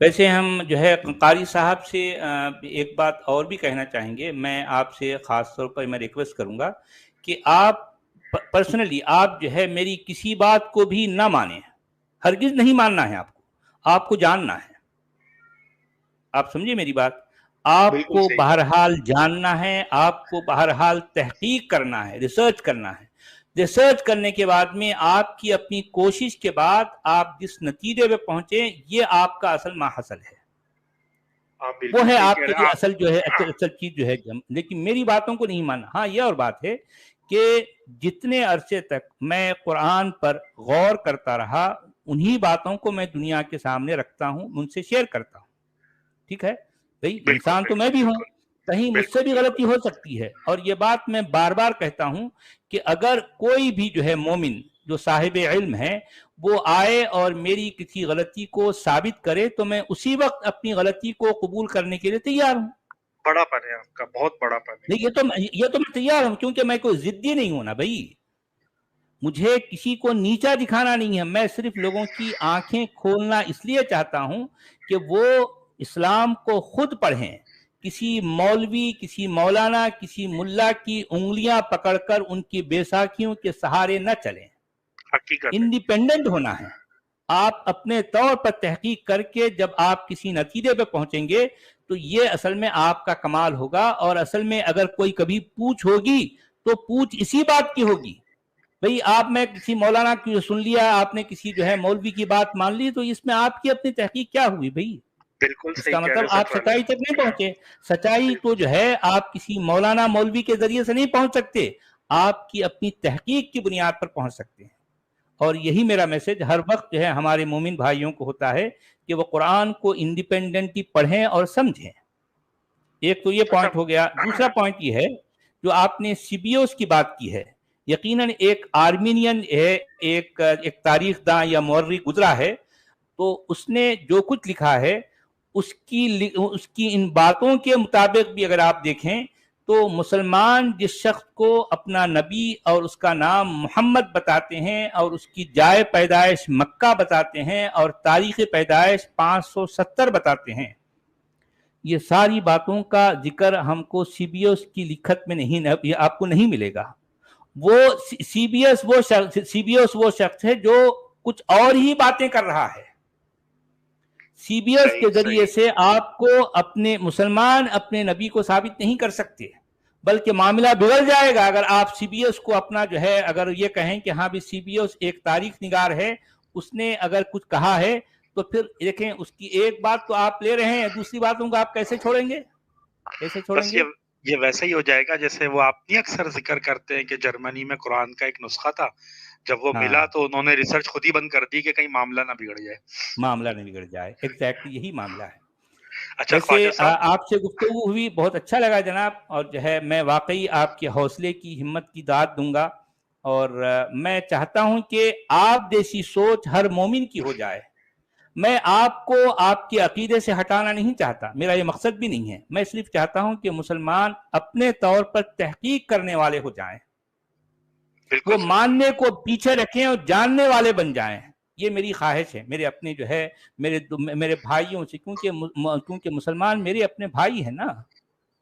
ویسے ہم جو ہے قاری صاحب سے ایک بات اور بھی کہنا چاہیں گے. میں آپ سے خاص طور پر میں ریکویسٹ کروں گا کہ آپ پرسنلی آپ جو ہے میری کسی بات کو بھی نہ مانیں. ہرگز نہیں ماننا ہے آپ کو جاننا ہے. آپ سمجھے میری بات؟ آپ بالکل کو صحیح بات. بہرحال جاننا ہے, آپ کو بہرحال تحقیق کرنا ہے, ریسرچ کرنا ہے. ریسرچ کرنے کے بعد میں آپ کی اپنی کوشش کے بعد آپ جس نتیجے پہ پہنچے, یہ آپ کا اصل ماحصل ہے. آپ وہ بالکل ہے صحیح آپ کہہ کے رہے لیے ہیں آپ. اصل جو ہے اصل چیز جو ہے. لیکن میری باتوں کو نہیں ماننا. ہاں, یہ اور بات ہے کہ جتنے عرصے تک میں قرآن پر غور کرتا رہا, انہی باتوں کو میں دنیا کے سامنے رکھتا ہوں, ان سے شیئر کرتا ہوں. ٹھیک ہے بھئی, بالکل انسان تو میں بالکل بھی ہوں, بالکل کہیں مجھ سے بالکل بھی بالکل. غلطی ہو سکتی ہے. اور یہ بات میں بار بار کہتا ہوں کہ اگر کوئی بھی جو ہے مومن جو صاحب علم ہے وہ آئے اور میری کسی غلطی کو ثابت کرے تو میں اسی وقت اپنی غلطی کو قبول کرنے کے لیے تیار ہوں. بڑا پن ہے آپ کا, بہت بڑا پن ہے. نہیں, یہ تو میں تیار ہوں, کیونکہ میں کوئی ضدی نہیں ہوں نا بھائی. مجھے کسی کو نیچا دکھانا نہیں ہے. میں صرف لوگوں کی آنکھیں کھولنا اس لیے چاہتا ہوں کہ وہ اسلام کو خود پڑھیں. کسی مولوی, کسی مولانا, کسی ملا کی انگلیاں پکڑ کر ان کی بیساکھیوں کے سہارے نہ چلیں. حقیقت ہے. انڈیپینڈنٹ ہونا ہے. آپ اپنے طور پر تحقیق کر کے جب آپ کسی نتیجے پہ پہنچیں گے تو یہ اصل میں آپ کا کمال ہوگا. اور اصل میں اگر کوئی کبھی پوچھ ہوگی تو پوچھ اسی بات کی ہوگی. بھئی آپ میں کسی مولانا کی سن لیا, آپ نے کسی جو ہے مولوی کی بات مان لی, تو اس میں آپ کی اپنی تحقیق کیا ہوئی بھئی؟ بالکل اس صحیح کا کہہ مطلب رہے آپ سچ والے. سچائی تک نہیں پہنچے. سچائی تو بالکل جو ہے آپ کسی مولانا مولوی کے ذریعے سے نہیں پہنچ سکتے, آپ کی اپنی تحقیق کی بنیاد پر پہنچ سکتے ہیں. اور یہی میرا میسج ہر وقت جو ہے ہمارے مومن بھائیوں کو ہوتا ہے کہ وہ قرآن کو انڈیپینڈنٹلی پڑھیں اور سمجھیں. ایک تو یہ اچھا. پوائنٹ ہو گیا. دوسرا پوائنٹ یہ ہے جو آپ نے سی بی اوز کی بات کی ہے, یقیناً ایک آرمینین ہے, ایک تاریخ داں یا مورخ گزرا ہے, تو اس نے جو کچھ لکھا ہے اس کی ان باتوں کے مطابق بھی اگر آپ دیکھیں تو مسلمان جس شخص کو اپنا نبی اور اس کا نام محمد بتاتے ہیں اور اس کی جائے پیدائش مکہ بتاتے ہیں اور تاریخ پیدائش 570 بتاتے ہیں, یہ ساری باتوں کا ذکر ہم کو سی بی ایس کی لکھت میں نہیں, یہ آپ کو نہیں ملے گا. وہ سی بی ایس وہ شخص ہے جو کچھ اور ہی باتیں کر رہا ہے. سی بی ایس صحیح کے ذریعے صحیح. سے آپ کو اپنے مسلمان اپنے نبی کو ثابت نہیں کر سکتے, بلکہ معاملہ بگڑ جائے گا اگر آپ سی بی ایس کو اپنا جو ہے اگر یہ کہیں کہ ہاں بھی سی بی ایس ایک تاریخ نگار ہے, اس نے اگر کچھ کہا ہے تو پھر دیکھیں اس کی ایک بات تو آپ لے رہے ہیں, دوسری باتوں کو آپ کیسے چھوڑیں گے؟ کیسے چھوڑیں بس گے؟ یہ ویسا ہی ہو جائے گا جیسے وہ آپ نہیں اکثر ذکر کرتے ہیں کہ جرمنی میں قرآن کا ایک نسخہ تھا, جب وہ ملا ہاں, تو انہوں نے ریسرچ خود ہی بند کر دی کہ کہیں معاملہ نہ بگڑ جائے. معاملہ نہیں بگڑ جائے. ایگزیکٹلی یہی معاملہ ہے. اچھا ویسے خواجہ صاحب. آپ سے گفتگو ہوئی, بہت اچھا لگا جناب, اور جو ہے میں واقعی آپ کے حوصلے کی ہمت کی داد دوں گا, اور میں چاہتا ہوں کہ آپ جیسی سوچ ہر مومن کی ہو جائے. میں آپ کو آپ کے عقیدے سے ہٹانا نہیں چاہتا, میرا یہ مقصد بھی نہیں ہے. میں صرف چاہتا ہوں کہ مسلمان اپنے طور پر تحقیق کرنے والے ہو جائیں, بالکل وہ صحیح. ماننے کو پیچھے رکھیں اور جاننے والے بن جائیں. یہ میری خواہش ہے میرے اپنے جو ہے میرے بھائیوں سے, کیونکہ مسلمان میرے اپنے بھائی ہیں نا,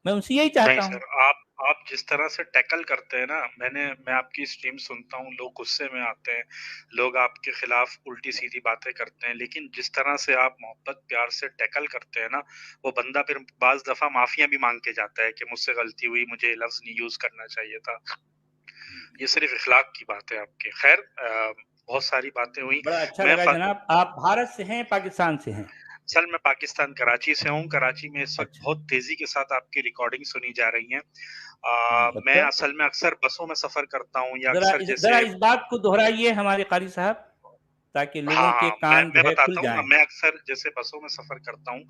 میں ان سے یہی نہیں چاہتا ہوں. سر, آپ جس طرح سے ٹیکل کرتے ہیں نا, میں آپ کی اسٹریم سنتا ہوں, لوگ غصے میں آتے ہیں, لوگ آپ کے خلاف الٹی سیدھی باتیں کرتے ہیں, لیکن جس طرح سے آپ محبت پیار سے ٹیکل کرتے ہیں نا, وہ بندہ پھر بعض دفعہ معافیاں بھی مانگ کے جاتا ہے کہ مجھ سے غلطی ہوئی, مجھے لفظ نہیں یوز کرنا چاہیے تھا. یہ صرف اخلاق کی بات ہے آپ کے. خیر, بہت ساری باتیں ہوئی. بڑا اچھا لگا جناب. آپ بھارت سے ہیں پاکستان سے ہیں؟ سر میں پاکستان کراچی سے ہوں. کراچی میں اس وقت اچھا, بہت تیزی کے ساتھ آپ کی ریکارڈنگ سنی جا رہی ہیں. میں اچھا, اصل میں اکثر بسوں میں سفر کرتا ہوں, یا ذرا اکثر ذرا جیسے اس بات کو دہرائیے ہمارے قاری صاحب تاکہ لوگوں کے ہاں کان جو میں ہے کھل بتاتا ہوں. جائیں. میں اکثر جیسے بسوں میں سفر کرتا ہوں,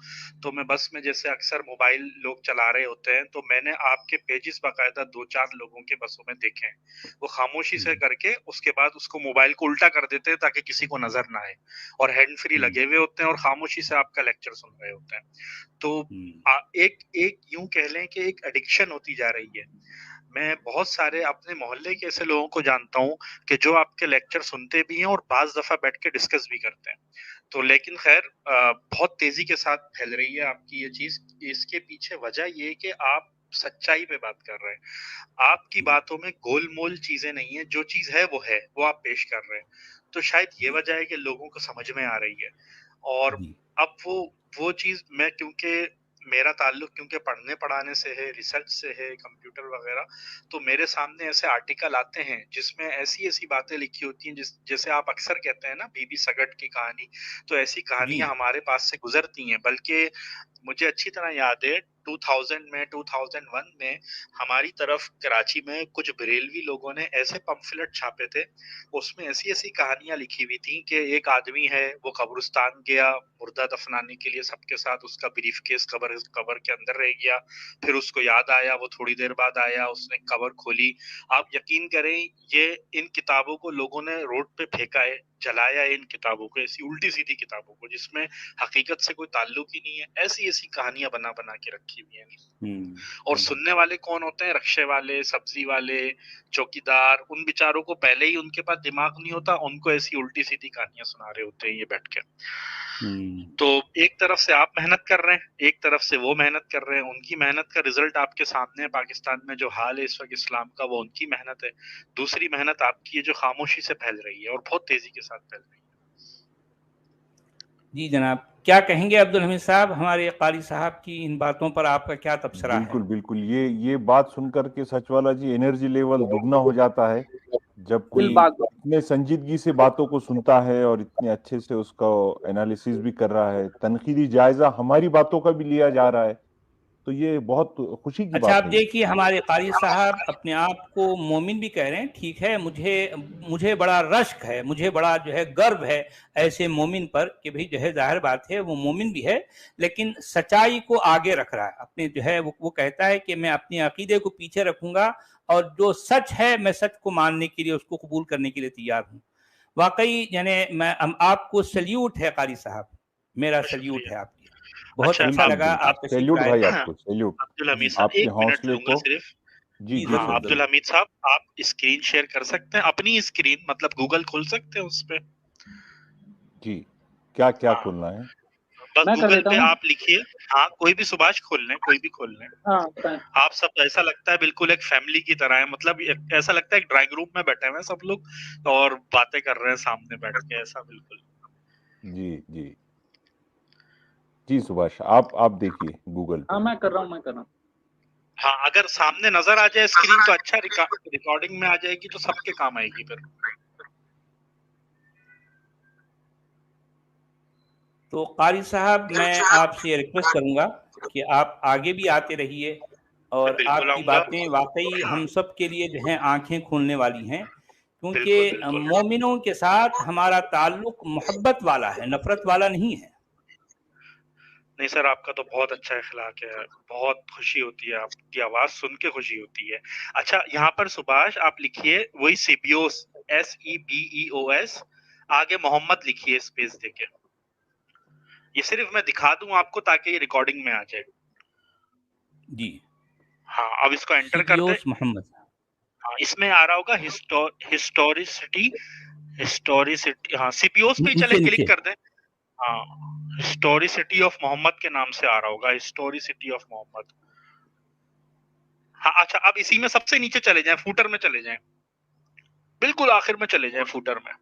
تو میں بس میں جیسے اکثر موبائل لوگ چلا رہے ہوتے ہیں, تو میں نے آپ کے پیجز باقاعدہ 2-4 لوگوں کے بسوں میں دیکھے ہیں. وہ خاموشی سے کر کے اس کے بعد اس کو موبائل کو الٹا کر دیتے ہیں تاکہ کسی کو نظر نہ آئے, اور ہینڈ فری لگے ہوئے ہوتے ہیں اور خاموشی سے آپ کا لیکچر سن رہے ہوتے ہیں. تو ایک یوں کہہ لیں کہ ایک ایڈکشن ہوتی جا رہی ہے. میں بہت سارے اپنے محلے کے ایسے لوگوں کو جانتا ہوں کہ جو آپ کے لیکچر سنتے بھی ہیں اور بعض دفعہ بیٹھ کے ڈسکس بھی کرتے ہیں. تو لیکن خیر بہت تیزی کے ساتھ پھیل رہی ہے آپ کی یہ چیز. اس کے پیچھے وجہ یہ کہ آپ سچائی پہ بات کر رہے ہیں. آپ کی باتوں میں گول مول چیزیں نہیں ہیں. جو چیز ہے وہ آپ پیش کر رہے ہیں. تو شاید یہ وجہ ہے کہ لوگوں کو سمجھ میں آ رہی ہے. اور اب وہ چیز میں کیونکہ میرا تعلق کیونکہ پڑھنے پڑھانے سے ہے، ریسرچ سے ہے، کمپیوٹر وغیرہ، تو میرے سامنے ایسے آرٹیکل آتے ہیں جس میں ایسی باتیں لکھی ہوتی ہیں جیسے آپ اکثر کہتے ہیں نا بی بی سگٹ کی کہانی. تو ایسی کہانیاں ہمارے پاس سے گزرتی ہیں. بلکہ مجھے اچھی طرح یاد ہے 2001 میں ہماری طرف کراچی میں کچھ بریلوی لوگوں نے ایسے پمفلٹ چھاپے تھے. اس میں ایسی کہانیاں لکھی ہوئی تھیں کہ ایک آدمی ہے، وہ قبرستان گیا مردہ دفنانے کے لیے سب کے ساتھ. اس کا بریف کیس قبر کے اندر رہ گیا. پھر اس کو یاد آیا، وہ تھوڑی دیر بعد آیا، اس نے قبر کھولی. آپ یقین کریں یہ ان کتابوں کو لوگوں نے روڈ پہ پھینکا ہے، جلایا ہے ان کتابوں کو، ایسی الٹی سیدھی کتابوں کو جس میں حقیقت سے کوئی تعلق ہی نہیں ہے. ایسی کہانیاں بنا کے رکھی ہوئی ہیں. اور سننے والے کون ہوتے ہیں؟ رکشے والے، سبزی والے، چوکیدار. ان بیچاروں کو پہلے ہی ان کے پاس دماغ نہیں ہوتا، ان کو ایسی الٹی سیدھی کہانیاں سنا رہے ہوتے ہیں یہ بیٹھ کے. تو ایک طرف سے آپ محنت کر رہے ہیں، ایک طرف سے وہ محنت کر رہے ہیں. ان کی محنت کا رزلٹ آپ کے سامنے ہے. پاکستان میں جو حال ہے اس وقت اسلام کا، وہ ان کی محنت ہے. دوسری محنت آپ کی ہے جو خاموشی سے پھیل رہی ہے اور بہت تیزی کے ساتھ پھیل رہی ہے. جی جناب، کیا کہیں گے عبدالحمید صاحب؟ ہمارے قاری صاحب کی ان باتوں پر آپ کا کیا تبصرہ ہے؟ بالکل یہ بات سن کر کے سچ والا جی انرجی لیول دگنا ہو جاتا ہے جب کوئی اتنے سنجیدگی سے باتوں کو سنتا ہے اور اتنے اچھے سے اس کا انالیسس بھی کر رہا ہے. تنقیدی جائزہ ہماری باتوں کا بھی لیا جا رہا ہے. تو یہ بہت خوشی کی اچھا، بات آپ ہے. دیکھیے ہمارے قاری صاحب اپنے آپ کو مومن بھی کہہ رہے ہیں. ٹھیک ہے، مجھے بڑا رشک ہے، مجھے بڑا جو ہے گرو ہے ایسے مومن پر کہ بھئی جو ہے ظاہر بات ہے وہ مومن بھی ہے لیکن سچائی کو آگے رکھ رہا ہے. اپنے جو ہے وہ کہتا ہے کہ میں اپنے عقیدے کو پیچھے رکھوں گا اور جو سچ ہے میں سچ کو ماننے کے لیے، اس کو قبول کرنے کے لیے تیار ہوں. واقعی یعنی آپ کو سلیوٹ ہے قاری صاحب، میرا سلیوٹ ہے آپ کی. بہت اچھا لگا آپ تشریف سیلیوٹ لائے. بھائی آپ کو، سیلیوٹ عبدالحمید صاحب آپ کے ایک منٹ حوصلے لوں گا کو. صرف. جی ضرور ضرور. عبدالحمید صاحب آپ اسکرین شیئر کر سکتے ہیں اپنی اسکرین، مطلب گوگل کھول سکتے ہیں اس پہ؟ جی کیا کھولنا ہے؟ بس گوگل پہ آپ لکھیے. ہاں کوئی بھی سبھاش کھول لیں، کوئی بھی کھول لیں. آپ سب ایسا لگتا ہے بالکل ایک فیملی کی طرح ہے. مطلب ایسا لگتا ہے ایک ڈرائنگ روم میں بیٹھے ہوئے سب لوگ اور باتیں کر رہے ہیں سامنے بیٹھ کے. ایسا بالکل. جی سبھاش آپ دیکھیے گوگل پہ. میں کر رہا ہوں. ہاں اگر سامنے نظر آ جائے اسکرین تو اچھا، ریکارڈنگ میں آ جائے گی تو سب کے کام آئے گی پھر. تو قاری صاحب میں آپ سے ریکویسٹ کروں گا کہ آپ آگے بھی آتے رہیے اور آپ کی باتیں واقعی ہم سب کے لیے جو ہیں آنکھیں کھولنے والی ہیں، کیونکہ مومنوں کے ساتھ ہمارا تعلق محبت والا ہے، نفرت والا نہیں ہے. نہیں سر، آپ کا تو بہت اچھا اخلاق ہے. بہت خوشی ہوتی ہے آپ کی آواز سن کے، خوشی ہوتی ہے. اچھا یہاں پر سبھاش آپ لکھیے وہی سیبیوس، SEBEOS، آگے محمد لکھیے اسپیس دے کے. یہ صرف میں دکھا دوں آپ کو تاکہ یہ ریکارڈنگ میں آ جائے. جی ہاں اب اس کو انٹر کر دیں. محمد. ہاں اس میں آ رہا ہوگا ہسٹوریسٹی. ہاں سیبیوس پہ چلے کلک کر دیں. ہاں ہسٹوریسٹی آف محمد کے نام سے آ رہا ہوگا، ہسٹوریسٹی آف محمد. ہاں اچھا اب اسی میں سب سے نیچے چلے جائیں، فوٹر میں چلے جائیں، بالکل آخر میں چلے جائیں فوٹر میں.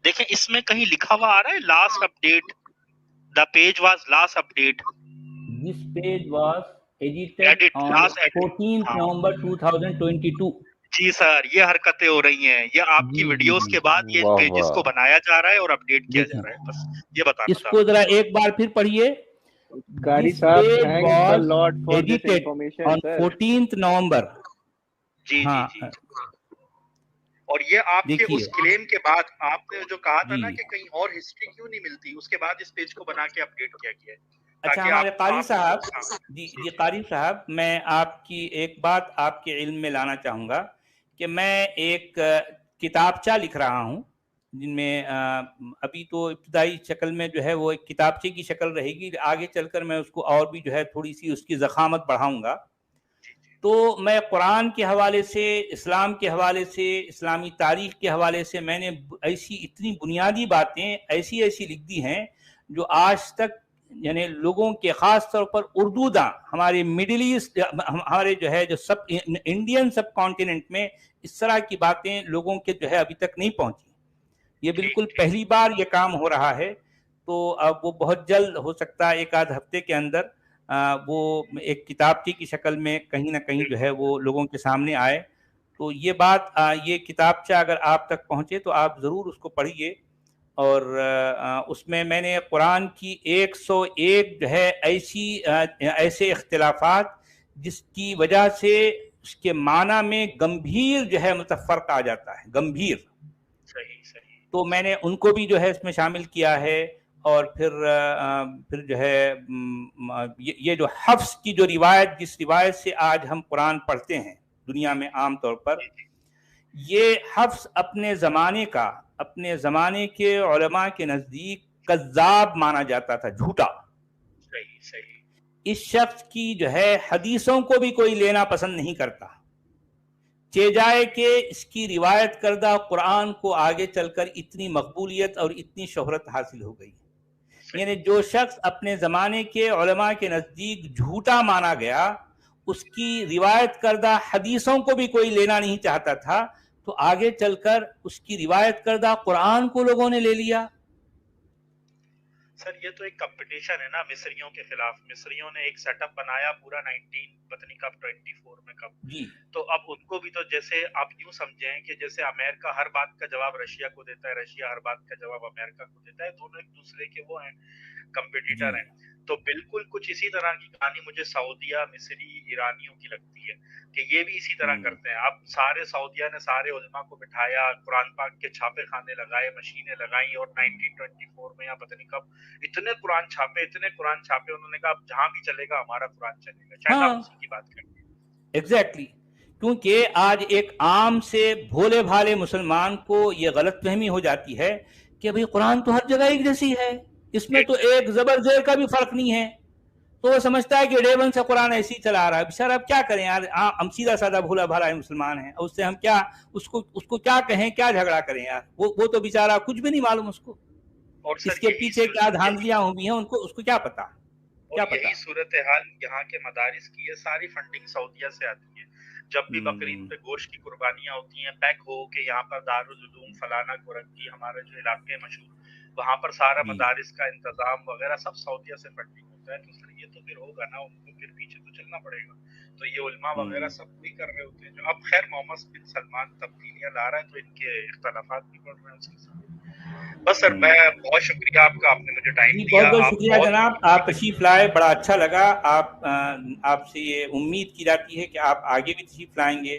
دیکھیں اس میں کہیں لکھا ہوا آ رہا ہے last update, the page was last update. This page was edited on 14th November 2022. جی سر یہ حرکتیں ہو رہی ہیں، یہ آپ کی ویڈیوز کے بعد یہ پیجز کو بنایا جا رہا ہے اور اپڈیٹ کیا جا رہا ہے. بس یہ بتانا اس کو ذرا ایک بار پھر پڑھیے. قاری صاحب thank the Lord for this information on 14th November. جی جی جی. اور یہ آپ کے اس کلیم کے بعد آپ نے جو کہا تھا نا کہ کہیں اور ہسٹری کیوں نہیں ملتی، اس کے بعد اس پیج کو بنا کے اپڈیٹ کیا گیا ہے. اچھا ہمارے قاری صاحب، جی قاری صاحب میں آپ کی ایک بات آپ کے علم میں لانا چاہوں گا کہ میں ایک کتابچہ لکھ رہا ہوں جن میں ابھی تو ابتدائی شکل میں جو ہے وہ ایک کتابچے کی شکل رہے گی، آگے چل کر میں اس کو اور بھی جو ہے تھوڑی سی اس کی ضخامت بڑھاؤں گا. تو میں قرآن کے حوالے سے، اسلام کے حوالے سے، اسلامی تاریخ کے حوالے سے میں نے ایسی اتنی بنیادی باتیں ایسی لکھ دی ہیں جو آج تک یعنی لوگوں کے خاص طور پر اردو داں ہمارے مڈل ایسٹ، ہمارے جو ہے جو سب انڈین سب کانٹیننٹ میں اس طرح کی باتیں لوگوں کے جو ہے ابھی تک نہیں پہنچی. یہ بالکل پہلی بار یہ کام ہو رہا ہے. تو اب وہ بہت جلد ہو سکتا ہے ایک آدھ ہفتے کے اندر وہ ایک کتابچے کی شکل میں کہیں نہ کہیں جو ہے وہ لوگوں کے سامنے آئے. تو یہ بات یہ کتابچہ اگر آپ تک پہنچے تو آپ ضرور اس کو پڑھیے. اور اس میں نے قرآن کی 101 جو ہے ایسے اختلافات جس کی وجہ سے اس کے معنی میں گمبھیر جو ہے مطلب فرق آ جاتا ہے، گمبھیر. تو میں نے ان کو بھی جو ہے اس میں شامل کیا ہے. اور پھر جو ہے یہ جو حفظ کی جو روایت، جس روایت سے آج ہم قرآن پڑھتے ہیں دنیا میں عام طور پر، یہ حفظ اپنے زمانے کے علماء کے نزدیک کذاب مانا جاتا تھا، جھوٹا. اس شخص کی جو ہے حدیثوں کو بھی کوئی لینا پسند نہیں کرتا، چہ جائے کہ اس کی روایت کردہ قرآن کو آگے چل کر اتنی مقبولیت اور اتنی شہرت حاصل ہو گئی. یعنی جو شخص اپنے زمانے کے علماء کے نزدیک جھوٹا مانا گیا، اس کی روایت کردہ حدیثوں کو بھی کوئی لینا نہیں چاہتا تھا، تو آگے چل کر اس کی روایت کردہ قرآن کو لوگوں نے لے لیا. سر یہ تو ایک کمپٹیشن ہے نا مصریوں کے خلاف. مصریوں نے ایک سیٹ اپ بنایا پورا 24 میں کب جی. تو اب ان کو بھی تو جیسے آپ یوں سمجھیں کہ جیسے امریکہ ہر بات کا جواب رشیا کو دیتا ہے، رشیا ہر بات کا جواب امریکہ کو دیتا ہے، دونوں ایک دوسرے کے وہ ہیں، کمپٹیٹر ہیں. تو بالکل کچھ اسی طرح کی کہانی مجھے سعودیہ، مصری، ایرانیوں کی لگتی ہے کہ یہ بھی اسی طرح کرتے ہیں. اب سارے سعودیہ نے سارے علماء کو بٹھایا، قرآن پاک کے چھاپے خانے لگائے، مشینیں لگائیں، اور 1924 میں یا پتہ نہیں کب اتنے قرآن چھاپے انہوں نے کہا اب جہاں بھی چلے گا ہمارا قرآن چلے گا. شاید آپ اسی کی بات کریں. ایگزیکٹلی. کیونکہ آج ایک عام سے بھولے بھالے مسلمان کو یہ غلط فہمی ہو جاتی ہے کہ بھئی قرآن تو ہر جگہ ایک جیسی ہے، اس میں تو ایک زبر زیر کا بھی فرق نہیں ہے. تو وہ سمجھتا ہے کہ ڈیون سے قرآن ایسی چلا رہا ہے. بیچارہ اب کیا کریں یار، ہم سیدھا سادہ بھولا بھالا مسلمان ہیں، اس سے ہم کیا اس کو کیا کہیں، کیا جھگڑا کریں یار. وہ تو بیچارہ کچھ بھی نہیں معلوم اس کو، اس کے پیچھے کیا دھاندلیاں ہوئی ہیں اس کو کیا پتا. یہی صورتحال یہاں کے مدارس کی ہے، ساری فنڈنگ سعودیہ سے آتی ہے. جب بھی بقرعید پہ گوشت کی قربانیاں ہوتی ہیں، پیک ہو کہ یہاں پر دارالعلوم فلانا گورنگی ہمارے جو علاقے مشہور، وہاں پر سارا مدارس کا انتظام وغیرہ سب سعودیہ سے فنڈنگ ہوتا ہے. تو سر یہ تو پھر ہوگا نا، ان کو پھر پیچھے تو چلنا پڑے گا. تو یہ علماء وغیرہ سب وہی کر رہے ہوتے ہیں. جو اب خیر محمد بن سلمان تبدیلیاں لا رہا ہے تو ان کے اختلافات بھی بڑھ رہے ہیں اس کے ساتھ. بس سر میں بہت شکریہ آپ نے مجھے ٹائم دیا. بہت شکریہ جناب، آپ تشریف لائے، بڑا اچھا لگا. آپ سے یہ امید کی جاتی ہے کہ آپ آگے بھی تشریف لائیں گے.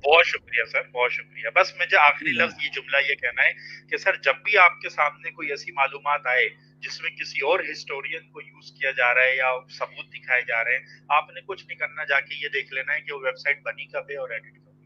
بہت شکریہ سر، بہت شکریہ. بس مجھے آخری لفظ یہ جملہ یہ کہنا ہے کہ سر جب بھی آپ کے سامنے کوئی ایسی معلومات آئے جس میں کسی اور ہسٹورین کو یوز کیا جا رہا ہے یا ثبوت دکھائے جا رہے ہیں، آپ نے کچھ نہیں کرنا، جا کے یہ دیکھ لینا ہے کہ وہ ویب سائٹ بنی کب ہے اور ایڈٹ کب ہے.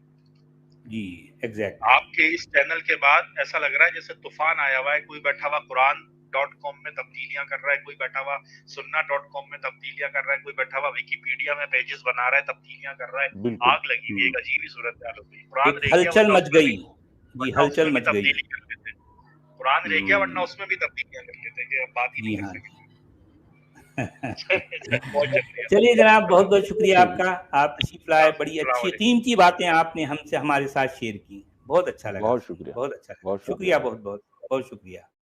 جی ایگزیکٹ. آپ کے اس چینل کے بعد ایسا لگ رہا ہے جیسے طوفان آیا ہوا ہے. کوئی بیٹھا ہوا قرآن.com میں تبدیلیاں کر رہا ہے، کوئی بیٹھا ہوا سننا.com میں تبدیلیاں کر رہا ہے، کوئی بیٹھا ہوا ویکیپیڈیا میں پیجز بنا رہا ہے، تبدیلیاں کر رہا ہے. آگ لگی ہوئی، ایک عجیب ہی صورتحال ہو گئی. قرآن ہلچل مچ گئی. جی ہلچل مچ گئی. قرآن رہ گیا ورنہ اس میں بھی تبدیلیاں کر لیتے کہ اب بات ہی نہیں کر سکتے. چلیے جناب، بہت بہت شکریہ آپ کا، آپ تشریف لائے. بڑی اچھی قیمتی باتیں آپ نے ہمارے ساتھ شیئر کی. بہت اچھا لگا. بہت شکریہ. بہت اچھا لگا. شکریہ، بہت بہت شکریہ.